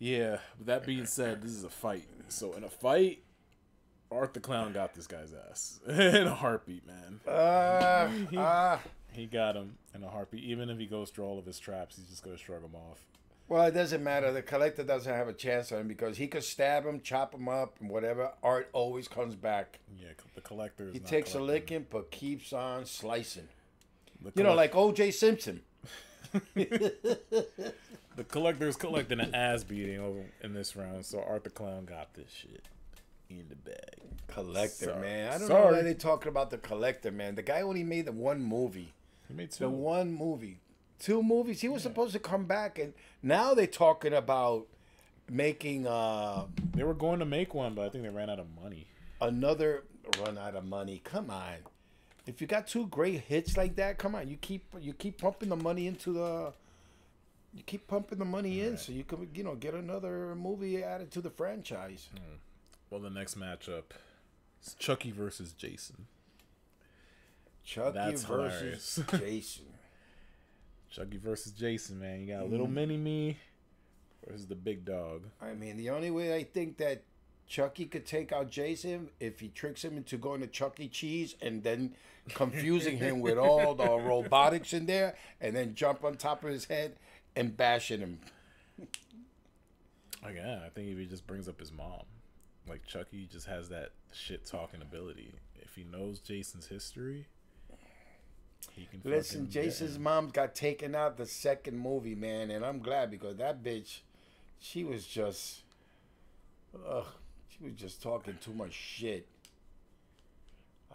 Yeah, with that being said, this is a fight. So in a fight, Art the Clown got this guy's ass in a heartbeat, man. He got him in a heartbeat. Even if he goes through all of his traps, he's just gonna shrug him off. Well, it doesn't matter. The Collector doesn't have a chance on him because he could stab him, chop him up, and whatever. Art always comes back. Yeah, the Collector is He not takes a collecting. licking, but keeps on slicing. The Like O.J. Simpson. The Collector is collecting an ass beating over in this round, so Art the Clown got this shit in the bag. Collector, Sorry. man. I don't know Sorry. why they're talking about the Collector, man. The guy only made the one movie. He made two. The one movie. 2 movies. He was supposed to come back, and now they're talking about making They were going to make one, but I think they ran out of money. another run out of money. Come on. If you got 2 great hits like that, come on. You keep pumping the money into the in so you can get another movie added to the franchise. Well, the next matchup is Chucky versus Jason. Chucky That's versus hilarious. Jason. Chucky versus Jason, man. You got little mini me versus the big dog. I mean, the only way I think that Chucky could take out Jason if he tricks him into going to Chuck E. Cheese and then confusing him with all the robotics in there and then jump on top of his head and bashing him. Again, I think if he just brings up his mom. Like, Chucky just has that shit-talking ability. If he knows Jason's history, he can Listen, fucking get Jason's him. mom got taken out the second movie, man, and I'm glad because that bitch, she was just talking too much shit.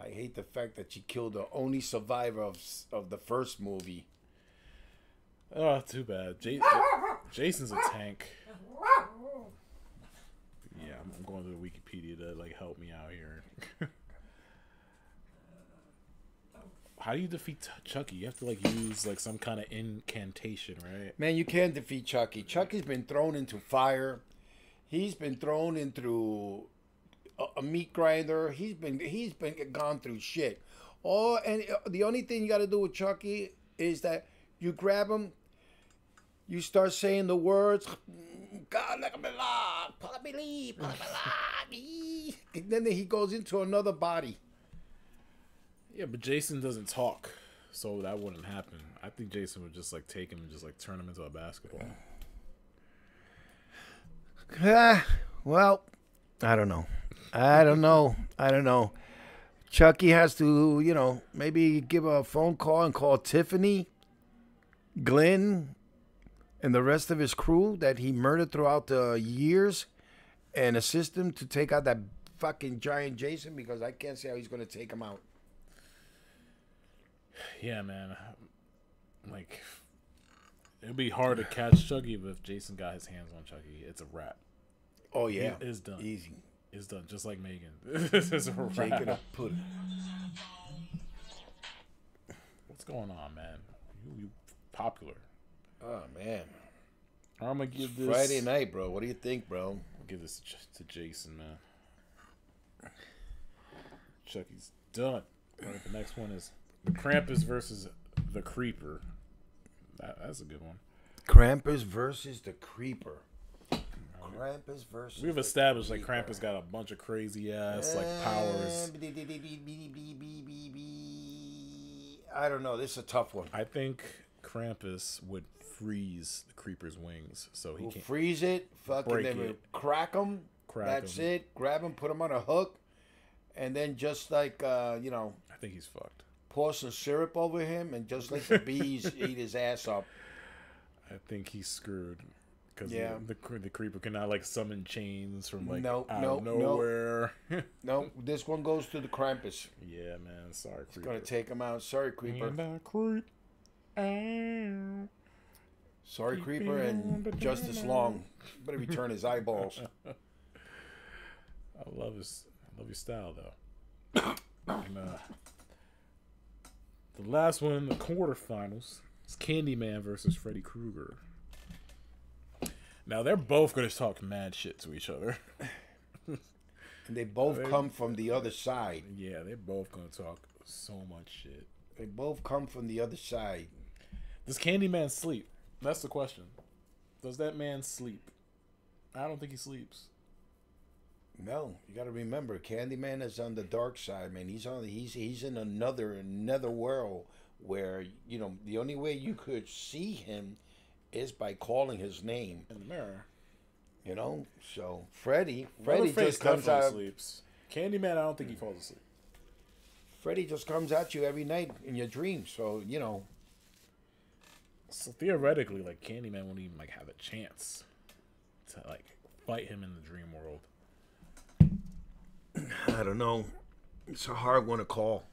I hate the fact that she killed the only survivor of the first movie. Oh, too bad. Jason's a tank. Yeah, I'm going to the Wikipedia to like help me out here. How do you defeat Chucky? You have to like use like some kind of incantation, right? Man, you can't defeat Chucky. Chucky's been thrown into fire. He's been thrown into a meat grinder. He's been gone through shit. And the only thing you got to do with Chucky is that you grab him, You start saying the words, God, let me believe, and then he goes into another body. Yeah, but Jason doesn't talk, so that wouldn't happen. I think Jason would just like take him and just like turn him into a basketball. Well, I don't know. Chucky has to, maybe give a phone call and call Tiffany, Glenn, and the rest of his crew that he murdered throughout the years and assist him to take out that fucking giant Jason, because I can't see how he's going to take him out. Yeah, man. Like, it'd be hard to catch Chucky, but if Jason got his hands on Chucky, it's a wrap. Oh, yeah. It's done. Easy. It's done, just like Megan. This is a wrap. What's going on, man? You popular. Oh, man. I'm going to give this... Friday night, bro. What do you think, bro? I'll give this to Jason, man. Chucky's done. All right, the next one is Krampus versus the Creeper. That's a good one. Krampus versus the Creeper. Krampus versus. We've established like Krampus got a bunch of crazy ass like powers. I don't know. This is a tough one. I think Krampus would freeze the Creeper's wings, so he can freeze it. Fucking then crack him. That's it. Grab him, put him on a hook, and then just like I think he's fucked. Pour some syrup over him and just let the bees eat his ass up. I think he's screwed. Because the Creeper cannot like summon chains from like out of nowhere. No, this one goes to the Krampus. Yeah, man. Sorry, Creeper. It's gonna take him out. Sorry, Creeper. Sorry, Creeper, and Justice Long. Better return his eyeballs. I love your style though. And, the last one in the quarterfinals is Candyman versus Freddy Krueger. Now, they're both going to talk mad shit to each other. And they both come from the other side. Yeah, they're both going to talk so much shit. They both come from the other side. Does Candyman sleep? That's the question. Does that man sleep? I don't think he sleeps. No, you got to remember, Candyman is on the dark side, man. He's in another world where, the only way you could see him is by calling his name in the mirror. So Freddy just comes out. Sleeps. Candyman, I don't think he falls asleep. Freddy just comes at you every night in your dreams. So So theoretically, like Candyman won't even like have a chance to like fight him in the dream world. I don't know. It's a hard one to call.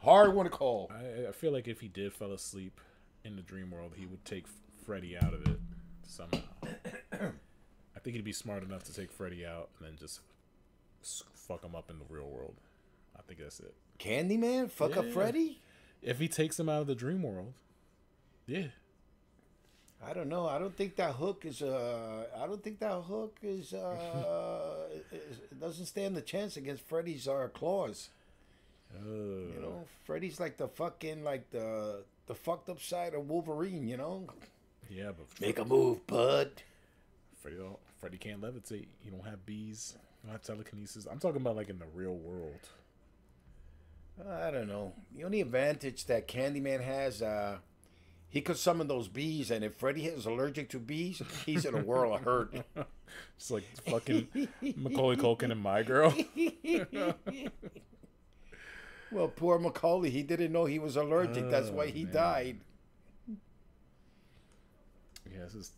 I feel like if he did fall asleep in the dream world, he would take Freddy out of it somehow. I think he'd be smart enough to take Freddy out and then just fuck him up in the real world. I think that's it. Candyman? Fuck up Freddy? If he takes him out of the dream world, yeah. I don't know. I don't think that hook is. It doesn't stand the chance against Freddy's claws. Freddy's like the fucking the fucked up side of Wolverine. Yeah, but make a move, bud. Freddy can't levitate. You don't have bees. You don't have telekinesis. I'm talking about like in the real world. I don't know. The only advantage that Candyman has, he could summon those bees, and if Freddy is allergic to bees, he's in a world of hurt. Just like fucking Macaulay Culkin and My Girl. Well, poor Macaulay, he didn't know he was allergic. That's why he died. Yeah, this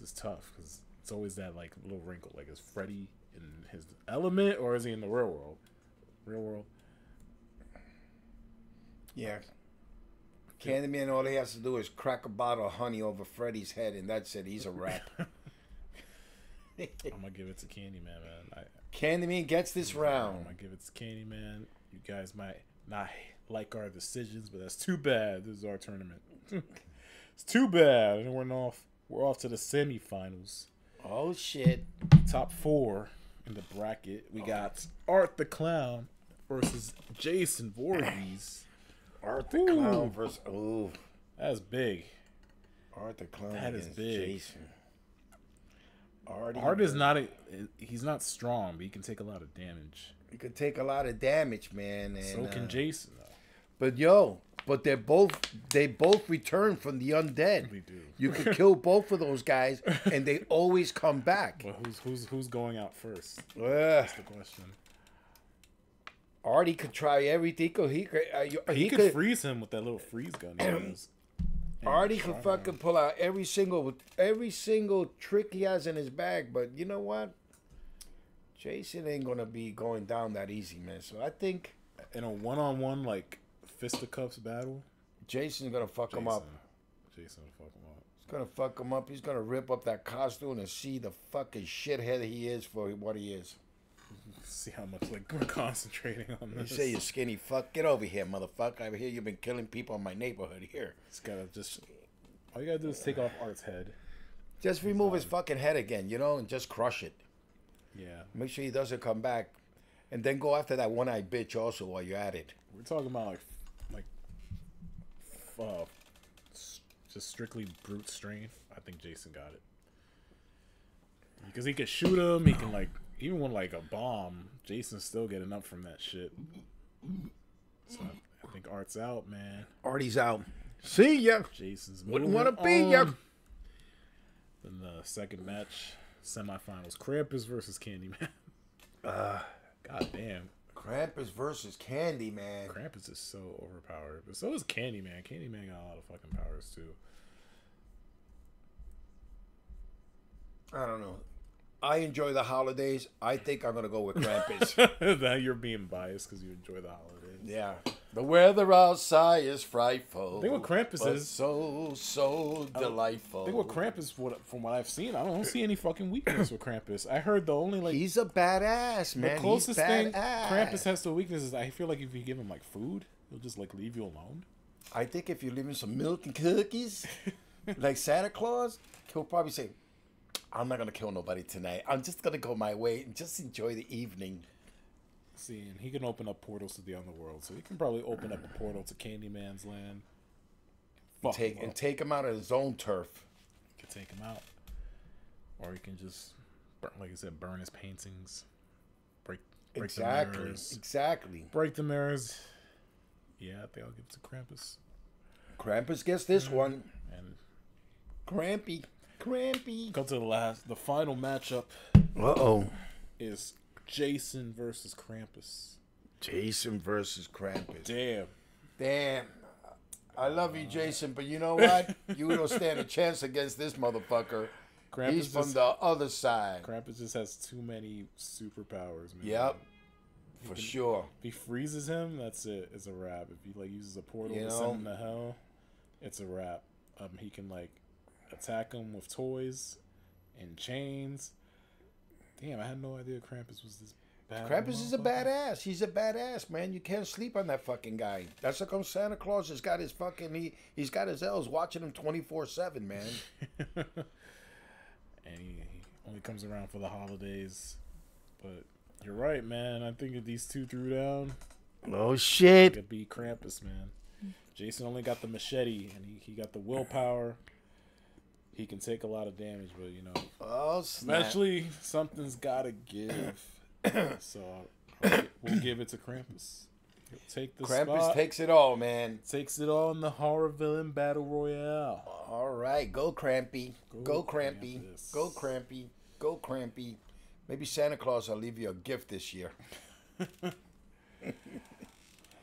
is tough because it's always that like little wrinkle. Like, is Freddy in his element or is he in the real world? Real world. Yeah. Candyman, all he has to do is crack a bottle of honey over Freddy's head, and that's it. He's a wrap. I'm gonna give it to Candyman, man. Candyman gets this round. I'm gonna give it to Candyman. You guys might not like our decisions, but that's too bad. This is our tournament. It's too bad. And we're off to the semifinals. Oh shit! Top 4 in the bracket. We got Art the Clown versus Jason Voorhees. Art the Clown versus... Ooh. That's big. Art the Clown That is against big. Jason. Art is not he's not strong, but he can take a lot of damage. He could take a lot of damage, man. And, So can Jason, though. But they both return from the undead. We do. You could kill both of those guys, and they always come back. But who's going out first? Ugh. That's the question. Artie could try everything. He could freeze him with that little freeze gun. He has. And Artie could strong fucking arm. pull out every single trick he has in his bag. But you know what? Jason ain't gonna be going down that easy, man. So I think In a one-on-one like fisticuffs battle, Jason's gonna fuck him up. Jason will fuck him up. He's gonna fuck him up. He's gonna rip up that costume and see the fucking shithead he is for what he is. See how much like we're concentrating on You this. say you skinny fuck. Get over here, motherfucker. I hear you've been killing people in my neighborhood here. It's gotta just. All you gotta do is take off Art's head. Just remove his fucking head again, and just crush it. Yeah, Make sure he doesn't come back. And then go after that one-eyed bitch also while you're at it. we're talking about just strictly brute strength. I think Jason got it because he can shoot him. He can even when a bomb, Jason's still getting up from that shit. So I think Art's out, man. Artie's out. See ya. Jason's Wouldn't moving want to be ya. on. Then the second match, semifinals, Krampus versus Candyman. God damn. Krampus versus Candyman. Krampus is so overpowered. But so is Candyman. Candyman got a lot of fucking powers too. I don't know. I enjoy the holidays. I think I'm gonna go with Krampus. Now you're being biased because you enjoy the holidays. Yeah. The weather outside is frightful. I think what Krampus but is so delightful. I think what Krampus, from what I've seen, I don't see any fucking weakness with Krampus. I heard the only He's a badass, the man. closest He's thing badass. Krampus has to a weakness is I feel like if you give him food, he'll just leave you alone. I think if you leave him some milk and cookies, like Santa Claus, he'll probably say, I'm not going to kill nobody tonight. I'm just going to go my way and just enjoy the evening. See, and he can open up portals to the underworld, so he can probably open up a portal to Candyman's land. Take him out of his own turf. He can take him out. Or he can just, like I said, burn his paintings. Break the mirrors. Exactly. Break the mirrors. Yeah, I think I'll give it to Krampus. Krampus gets this one. And Crampy. go to the final matchup Uh-oh. is Jason versus Krampus. Jason versus Krampus. Damn. I love you, Jason, but you know what? You don't stand a chance against this motherfucker. Krampus He's from just- the other side. Krampus just has too many superpowers, man. Yep. For sure. If he freezes him, that's it. It's a wrap. If he uses a portal You to know? send him to hell, it's a wrap. He can attack him with toys and chains. Damn, I had no idea Krampus was this bad. Krampus is a badass. He's a badass, man. You can't sleep on that fucking guy. That's how come Santa Claus has got his fucking... He's got his elves watching him 24/7, man. And he only comes around for the holidays. But you're right, man. I think if these two threw down, Oh, it shit. could be Krampus, man. Jason only got the machete, and he got the willpower. He can take a lot of damage, but Oh, snap. eventually something's gotta give. So we'll give it to Krampus. He'll take the Krampus spot. takes it all, man. Takes it all in the horror villain battle royale. All right. Go, Crampy. Go, Go, Crampy. Krampus. Go, Crampy. Go, Crampy. Maybe Santa Claus will leave you a gift this year.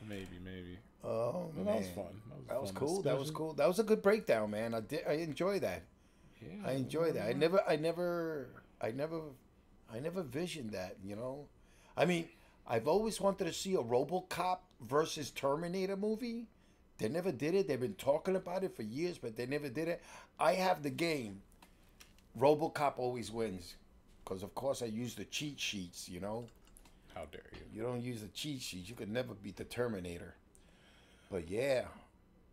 Maybe. Oh, Well, man. that was fun. That was fun, cool. That was especially- cool. That was a good breakdown, man. I enjoy that. Yeah, I enjoy that. I never visioned that, I mean, I've always wanted to see a RoboCop versus Terminator movie. They never did it. They've been talking about it for years, but they never did it. I have the game. RoboCop always wins. Because, of course, I use the cheat sheets, How dare you? You don't use the cheat sheets. You could never beat the Terminator. But, yeah.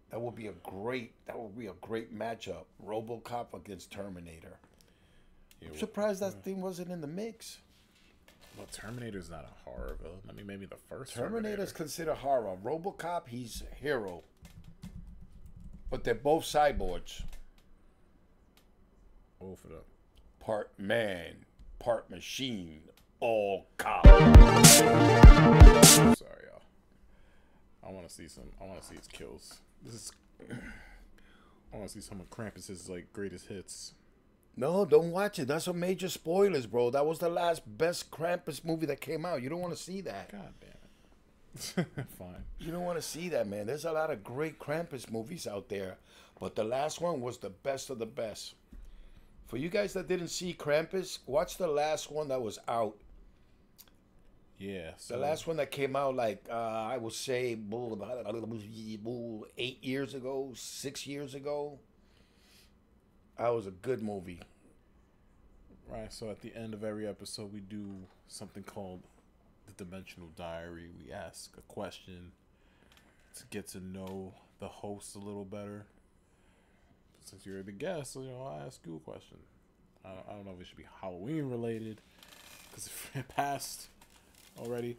That would be a great matchup. RoboCop against Terminator. Yeah, I'm surprised that thing wasn't in the mix. Well, Terminator's not a horror villain. I mean, maybe the first Terminator's considered horror. RoboCop, he's a hero. But they're both cyborgs. Both of them. Part man, part machine, all cop. Sorry, y'all. I want to see his kills. I want to see some of Krampus's like greatest hits. No, don't watch it. That's some major spoilers, bro. That was the last best Krampus movie that came out. You don't want to see that. God damn it. Fine. You don't want to see that, man. There's a lot of great Krampus movies out there, but the last one was the best of the best. For you guys that didn't see Krampus, watch the last one that was out. Yeah. So, The last one that came out, like, I would say, 8 years ago, 6 years ago. That was a good movie. right. So at the end of every episode, we do something called the Dimensional Diary. We ask a question to get to know the host a little better. Since you're the guest, so, I'll ask you a question. I don't know if it should be Halloween related, because it passed already.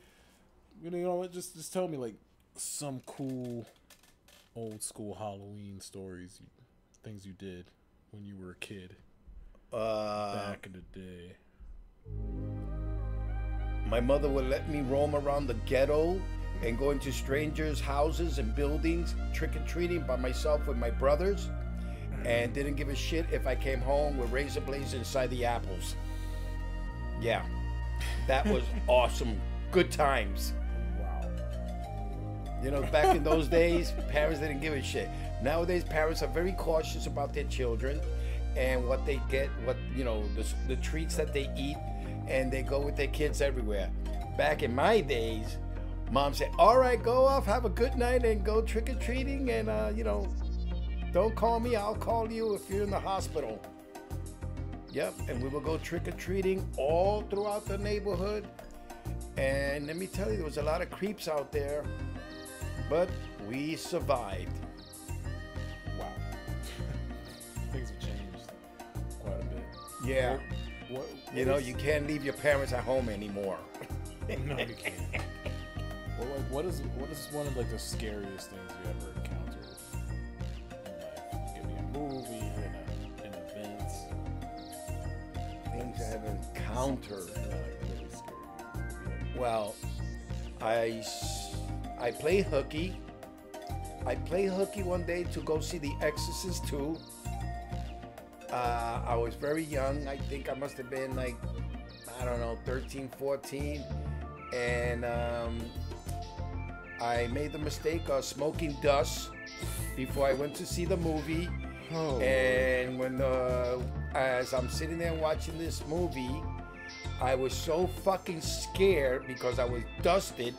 You know what? Just tell me like some cool old school Halloween stories, things you did when you were a kid back in the day. My mother would let me roam around the ghetto and go into strangers' houses and buildings, trick-or-treating by myself with my brothers, and didn't give a shit if I came home with razor blades inside the apples. Yeah, that was awesome. Good times. Wow. You know, back in those days, parents didn't give a shit. Nowadays, parents are very cautious about their children and what they get, the treats that they eat, and they go with their kids everywhere. Back in my days, mom said, all right, go off, have a good night, and go trick-or-treating, and, don't call me, I'll call you if you're in the hospital. Yep, and we would go trick-or-treating all throughout the neighborhood. And let me tell you, there was a lot of creeps out there, but we survived. Wow. Things have changed quite a bit. Yeah. What You can't leave your parents at home anymore. No, you can't. Well, like, what is one of like the scariest things you ever encountered in life? Give me a movie, an event. Things I have encountered. Really scary. Well, I play hooky. I play hooky one day to go see The Exorcist 2. I was very young. I think I must have been like, 13, 14. And I made the mistake of smoking dust before I went to see the movie. Oh. And as I'm sitting there watching this movie, I was so fucking scared because I was dusted.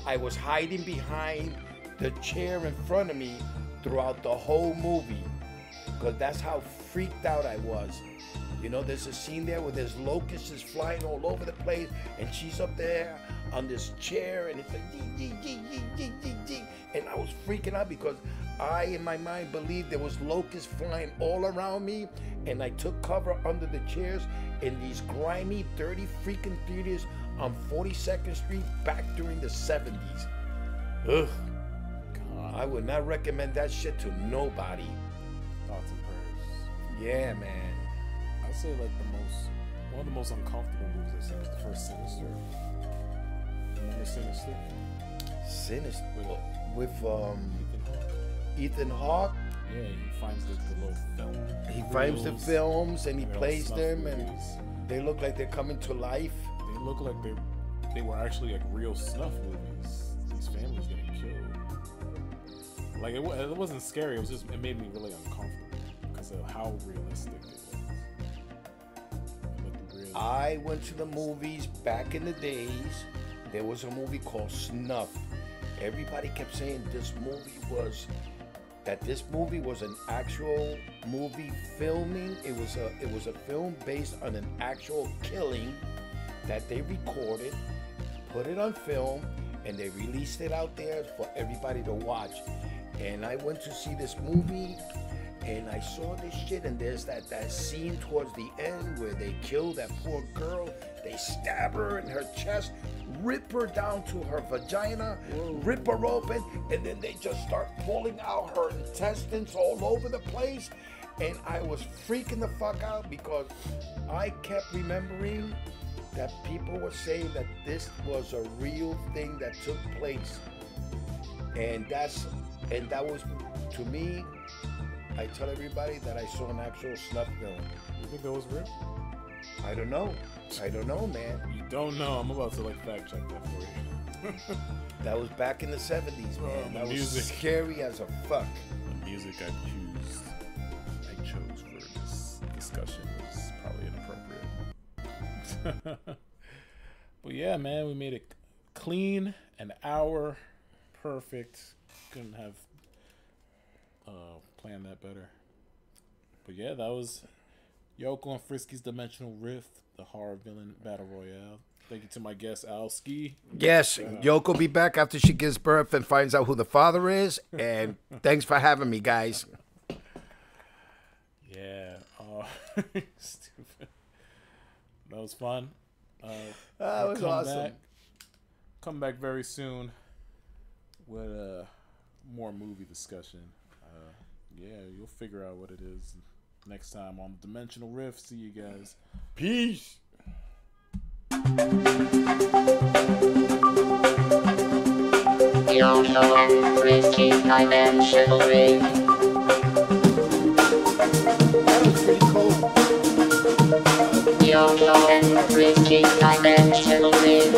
I was hiding behind the chair in front of me throughout the whole movie, because that's how freaked out I was. There's a scene there where there's locusts flying all over the place, and she's up there on this chair, and it's like, and I was freaking out because I, in my mind, believed there was locusts flying all around me, and I took cover under the chairs in these grimy, dirty freaking theaters on 42nd Street back during the 70s. Ugh. God. I would not recommend that shit to nobody. Thoughts and prayers. Yeah, man. I'd say like one of the most uncomfortable movies I've seen was the first Sinister. Remember Sinister? Sinister. With Ethan Hawke. Ethan Hawke. Yeah, he finds the little film. He finds the reels. films and he They're all plays snuff them, and movies. they look like they're coming to life. They look like they were actually like real snuff movies. These families getting killed. Like it wasn't scary. It made me really uncomfortable because of how realistic it was. I went to the movies back in the days. There was a movie called Snuff. Everybody kept saying this movie was an actual movie filming. It was a film based on an actual killing that they recorded, put it on film, and they released it out there for everybody to watch. And I went to see this movie, and I saw this shit, and there's that scene towards the end where they kill that poor girl. They stab her in her chest, rip her down to her vagina, rip her open, and then they just start pulling out her intestines all over the place. And I was freaking the fuck out because I kept remembering that people were saying that this was a real thing that took place. And that was, to me, I tell everybody that I saw an actual snuff film. You think that was real? I don't know, man. You don't know. I'm about to like fact check that for you. That was back in the 70s, man. The That was music. scary as a fuck. The music I chose for this discussion was probably inappropriate. But yeah, man, we made it clean, an hour, perfect. Couldn't have planned that better. But yeah, that was Yoko and Frisky's Dimensional Rift, the horror villain battle royale. Thank you to my guest Alski. Yes, Yoko will be back after she gives birth and finds out who the father is. And thanks for having me, guys. Yeah, stupid. That was fun. That was awesome. Come back very soon with more movie discussion. Yeah, you'll figure out what it is next time on Dimensional Rift. See you guys. Peace. Yoko and Frisky Dimensional Ring. That was pretty cool. Yoko and Frisky Dimensional Ring.